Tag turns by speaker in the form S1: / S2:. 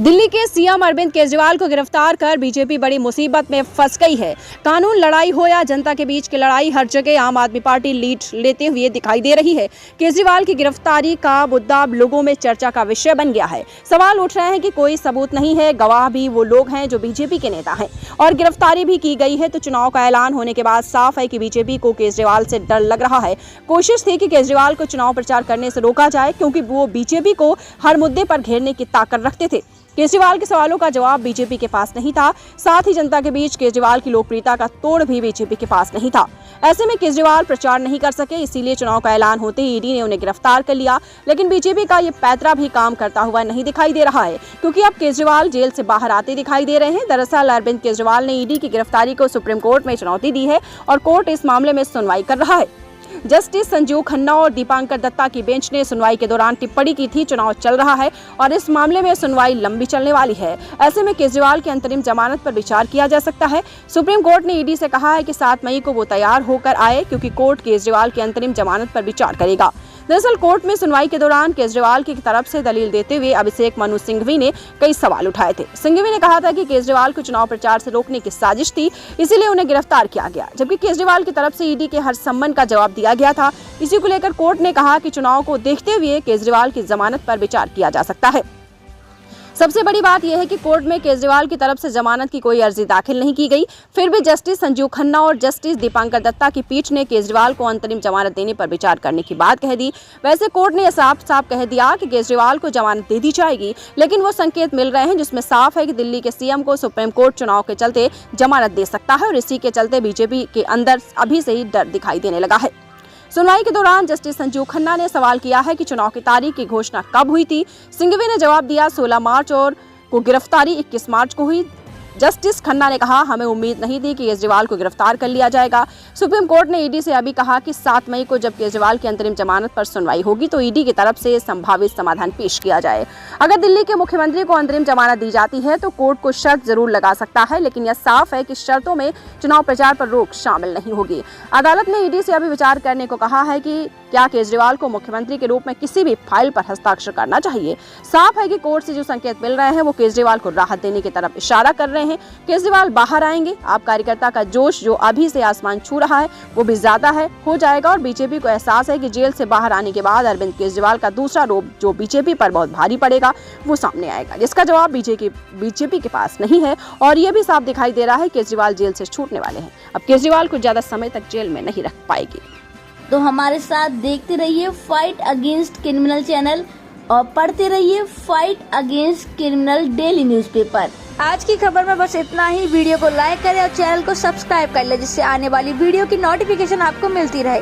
S1: दिल्ली के सीएम अरविंद केजरीवाल को गिरफ्तार कर बीजेपी बड़ी मुसीबत में फंस गई है। कानून लड़ाई हो या जनता के बीच की लड़ाई, हर जगह आम आदमी पार्टी लीड लेते हुए दिखाई दे रही है। केजरीवाल की गिरफ्तारी का मुद्दा लोगों में चर्चा का विषय बन गया है। सवाल उठ रहे हैं कि कोई सबूत नहीं है, गवाह भी वो लोग हैं जो बीजेपी के नेता हैं और गिरफ्तारी भी की गई है। तो चुनाव का ऐलान होने के बाद साफ है कि बीजेपी को केजरीवाल से डर लग रहा है। कोशिश थी कि केजरीवाल को चुनाव प्रचार करने से रोका जाए, क्योंकि वो बीजेपी को हर मुद्दे पर घेरने की ताकत रखते थे। केजरीवाल के सवालों का जवाब बीजेपी के पास नहीं था। साथ ही जनता के बीच केजरीवाल की लोकप्रियता का तोड़ भी बीजेपी के पास नहीं था। ऐसे में केजरीवाल प्रचार नहीं कर सके, इसीलिए चुनाव का ऐलान होते ही ईडी ने उन्हें गिरफ्तार कर लिया। लेकिन बीजेपी का ये पैतरा भी काम करता हुआ नहीं दिखाई दे रहा है, क्योंकि अब केजरीवाल जेल से बाहर आते दिखाई दे रहे हैं। दरअसल अरविंद केजरीवाल ने ईडी की गिरफ्तारी को सुप्रीम कोर्ट में चुनौती दी है और कोर्ट इस मामले में सुनवाई कर रहा है। जस्टिस संजीव खन्ना और दीपांकर दत्ता की बेंच ने सुनवाई के दौरान टिप्पणी की थी, चुनाव चल रहा है और इस मामले में सुनवाई लंबी चलने वाली है। ऐसे में केजरीवाल की अंतरिम जमानत पर विचार किया जा सकता है। सुप्रीम कोर्ट ने ईडी से कहा है कि 7 मई को वो तैयार होकर आए, क्योंकि कोर्ट केजरीवाल की अंतरिम जमानत पर विचार करेगा। दरअसल कोर्ट में सुनवाई के दौरान केजरीवाल की तरफ से दलील देते हुए अभिषेक मनु सिंघवी ने कई सवाल उठाए थे। सिंघवी ने कहा था कि केजरीवाल को चुनाव प्रचार से रोकने की साजिश थी, इसीलिए उन्हें गिरफ्तार किया गया, जबकि केजरीवाल की तरफ से ईडी के हर सम्मन का जवाब दिया गया था। इसी को लेकर कोर्ट ने कहा कि चुनाव को देखते हुए केजरीवाल की जमानत पर विचार किया जा सकता है। सबसे बड़ी बात यह है कि कोर्ट में केजरीवाल की तरफ से जमानत की कोई अर्जी दाखिल नहीं की गई। फिर भी जस्टिस संजीव खन्ना और जस्टिस दीपांकर दत्ता की पीठ ने केजरीवाल को अंतरिम जमानत देने पर विचार करने की बात कह दी। वैसे कोर्ट ने साफ साफ कह दिया कि केजरीवाल को जमानत दे दी जाएगी, लेकिन वो संकेत मिल रहे हैं जिसमें साफ है कि दिल्ली के सीएम को सुप्रीम कोर्ट चुनाव के चलते जमानत दे सकता है और इसी के चलते बीजेपी के अंदर अभी से ही डर दिखाई देने लगा है। सुनवाई के दौरान जस्टिस संजीव खन्ना ने सवाल किया है कि चुनाव की तारीख की घोषणा कब हुई थी। सिंघवी ने जवाब दिया 16 मार्च और को गिरफ्तारी 21 मार्च को हुई। जस्टिस खन्ना ने कहा हमें उम्मीद नहीं थी कि केजरीवाल को गिरफ्तार कर लिया जाएगा। सुप्रीम कोर्ट ने ईडी से अभी कहा कि 7 मई को जब केजरीवाल की अंतरिम जमानत पर सुनवाई होगी तो ईडी की तरफ से संभावित समाधान पेश किया जाए। अगर दिल्ली के मुख्यमंत्री को अंतरिम जमानत दी जाती है तो कोर्ट को शर्त जरूर लगा सकता है, लेकिन यह साफ है कि शर्तों में चुनाव प्रचार पर रोक शामिल नहीं होगी। अदालत ने ईडी से अभी विचार करने को कहा है कि क्या केजरीवाल को मुख्यमंत्री के रूप में किसी भी फाइल पर हस्ताक्षर करना चाहिए। साफ है कि कोर्ट से जो संकेत मिल रहे हैं वो केजरीवाल को राहत देने की तरफ इशारा कर रहे हैं। केजरीवाल बाहर आएंगे, आप कार्यकर्ता का जोश जो अभी से आसमान छू रहा है वो भी ज्यादा हो जाएगा और बीजेपी को एहसास है कि जेल से बाहर आने के बाद अरविंद केजरीवाल का दूसरा रूप जो बीजेपी पर बहुत भारी पड़ेगा वो सामने आएगा, जिसका जवाब बीजेपी के पास नहीं है। और ये भी साफ दिखाई दे रहा है केजरीवाल जेल से छूटने वाले हैं। अब केजरीवाल को ज्यादा समय तक जेल में नहीं रख पाएगी।
S2: तो हमारे साथ देखते रहिए फाइट अगेंस्ट क्रिमिनल चैनल और पढ़ते रहिए fight against criminal daily newspaper. आज की खबर में बस इतना ही। वीडियो को लाइक करें और चैनल को सब्सक्राइब कर लें, जिससे आने वाली वीडियो की नोटिफिकेशन आपको मिलती रहे।